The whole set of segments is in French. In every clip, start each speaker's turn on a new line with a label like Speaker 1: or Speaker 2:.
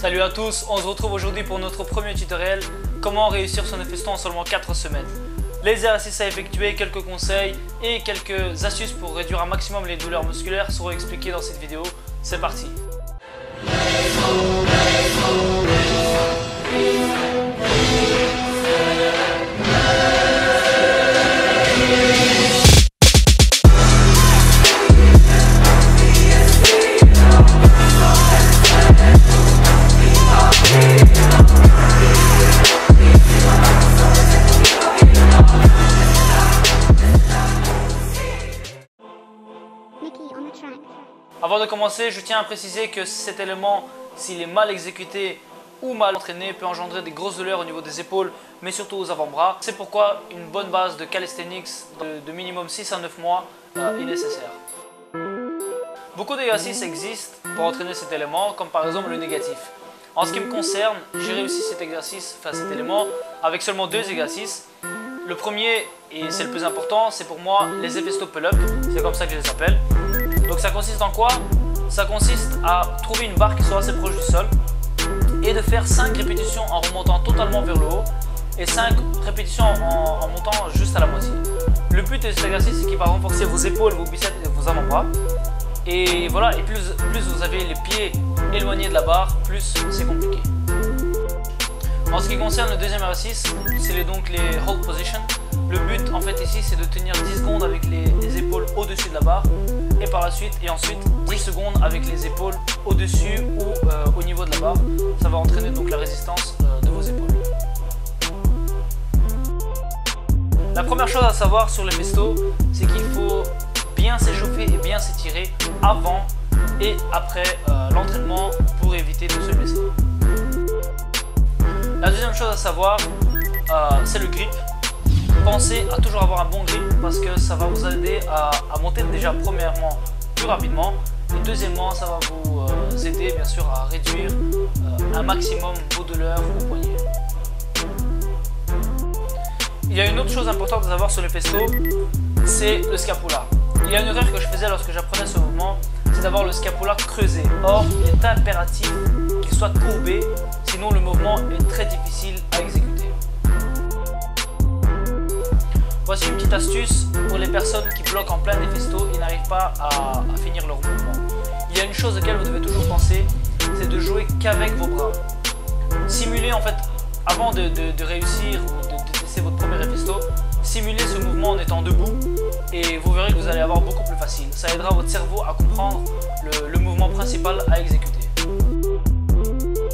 Speaker 1: Salut à tous, on se retrouve aujourd'hui pour notre premier tutoriel comment réussir son Hephaestus en seulement 4 semaines. Les exercices à effectuer, quelques conseils et quelques astuces pour réduire un maximum les douleurs musculaires seront expliqués dans cette vidéo. C'est parti! Avant de commencer, je tiens à préciser que cet élément, s'il est mal exécuté ou mal entraîné, peut engendrer des grosses douleurs au niveau des épaules, mais surtout aux avant-bras. C'est pourquoi une bonne base de calisthenics de minimum 6 à 9 mois est nécessaire. Beaucoup d'exercices existent pour entraîner cet élément, comme par exemple le négatif. En ce qui me concerne, j'ai réussi cet élément avec seulement 2 exercices. Le premier, et c'est le plus important, c'est pour moi les Hephaestus pull-up, c'est comme ça que je les appelle. Donc ça consiste en quoi? Ça consiste à trouver une barre qui soit assez proche du sol et de faire 5 répétitions en remontant totalement vers le haut et 5 répétitions en montant juste à la moitié. Le but de cet exercice, c'est qu'il va renforcer vos épaules, vos biceps et vos avant-bras. Et voilà, et plus vous avez les pieds éloignés de la barre, plus c'est compliqué. En ce qui concerne le deuxième exercice, c'est donc les hold position. Le but en fait ici, c'est de tenir 10 secondes avec les épaules au-dessus de la barre et par la suite, et ensuite 10 secondes avec les épaules au-dessus ou au niveau de la barre. Ça va entraîner donc la résistance de vos épaules. La première chose à savoir sur les Hephaestus, c'est qu'il faut bien s'échauffer et bien s'étirer avant et après l'entraînement pour éviter de se blesser. La deuxième chose à savoir, c'est le grip. Pensez à toujours avoir un bon grip parce que ça va vous aider à monter déjà premièrement plus rapidement et deuxièmement ça va vous aider bien sûr à réduire un maximum vos douleurs au poignet. Il y a une autre chose importante à savoir sur les Hephaestus, c'est le scapula. Il y a une erreur que je faisais lorsque j'apprenais ce mouvement, c'est d'avoir le scapula creusé. Or, il est impératif qu'il soit courbé, sinon le mouvement est très difficile à exécuter. Voici une petite astuce pour les personnes qui bloquent en plein Hephaestus et n'arrivent pas à finir leur mouvement. Il y a une chose auquel vous devez toujours penser, c'est de jouer qu'avec vos bras. Simulez en fait, avant de réussir ou de tester votre premier Hephaestus, simulez ce mouvement en étant debout et vous verrez que vous allez avoir beaucoup plus facile. Ça aidera votre cerveau à comprendre le mouvement principal à exécuter.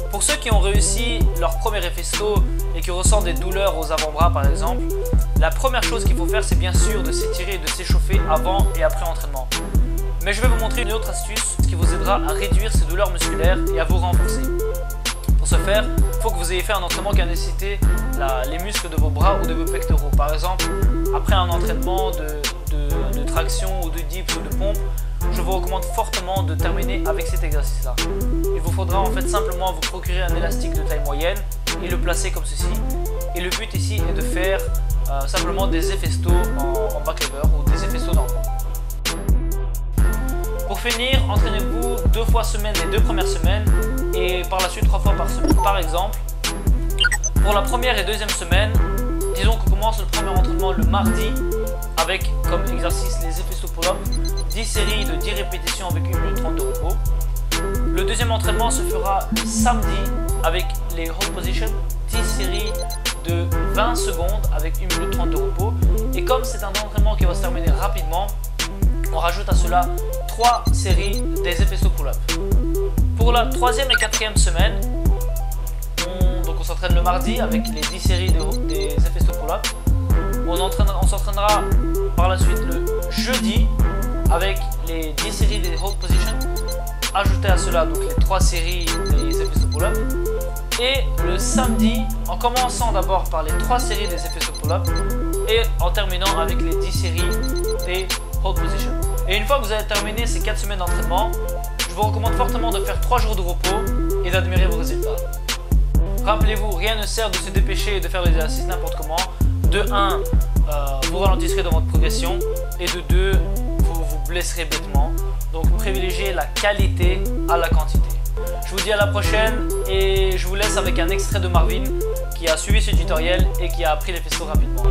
Speaker 1: Pour ceux qui ont réussi leur premier Hephaestus et qui ressentent des douleurs aux avant-bras par exemple, la première chose qu'il faut faire, c'est bien sûr de s'étirer et de s'échauffer avant et après entraînement. Mais je vais vous montrer une autre astuce qui vous aidera à réduire ces douleurs musculaires et à vous renforcer. Pour ce faire, il faut que vous ayez fait un entraînement qui a nécessité les muscles de vos bras ou de vos pectoraux. Par exemple, après un entraînement de traction ou de dips ou de pompe, je vous recommande fortement de terminer avec cet exercice-là. Il vous faudra en fait simplement vous procurer un élastique de taille moyenne et le placer comme ceci. Et le but ici est de faire simplement des Hephaestus en back lever ou des Hephaestus dans le fond. Pour finir, entraînez-vous 2 fois semaine les 2 premières semaines et par la suite 3 fois par semaine. Par exemple, pour la première et deuxième semaine, disons qu'on commence le premier entraînement le mardi avec comme exercice les Hephaestus pull-up, 10 séries de 10 répétitions avec 1 minute 30 de repos. Le deuxième entraînement se fera le samedi avec les hold position, 10 séries de 20 secondes avec 1 minute 30 de repos. Et comme c'est un entraînement qui va se terminer rapidement, on rajoute à cela 3 séries des Hephaestus pull-up. Pour la 3e et 4e semaine, on s'entraîne le mardi avec les 10 séries des Hephaestus pull-up. On s'entraînera par la suite le jeudi avec les 10 séries des hold position. Ajouter à cela donc les 3 séries des Hephaestus pull-up. Et le samedi, en commençant d'abord par les 3 séries des Hephaestus pull-up et en terminant avec les 10 séries des hold position. Et une fois que vous avez terminé ces 4 semaines d'entraînement, je vous recommande fortement de faire 3 jours de repos et d'admirer vos résultats. Rappelez-vous, rien ne sert de se dépêcher et de faire l'exercice n'importe comment. De 1, vous ralentirez dans votre progression et de 2, vous vous blesserez bêtement. Donc privilégiez la qualité à la quantité. Je vous dis à la prochaine et je vous laisse avec un extrait de Marvin qui a suivi ce tutoriel et qui a appris les festos rapidement.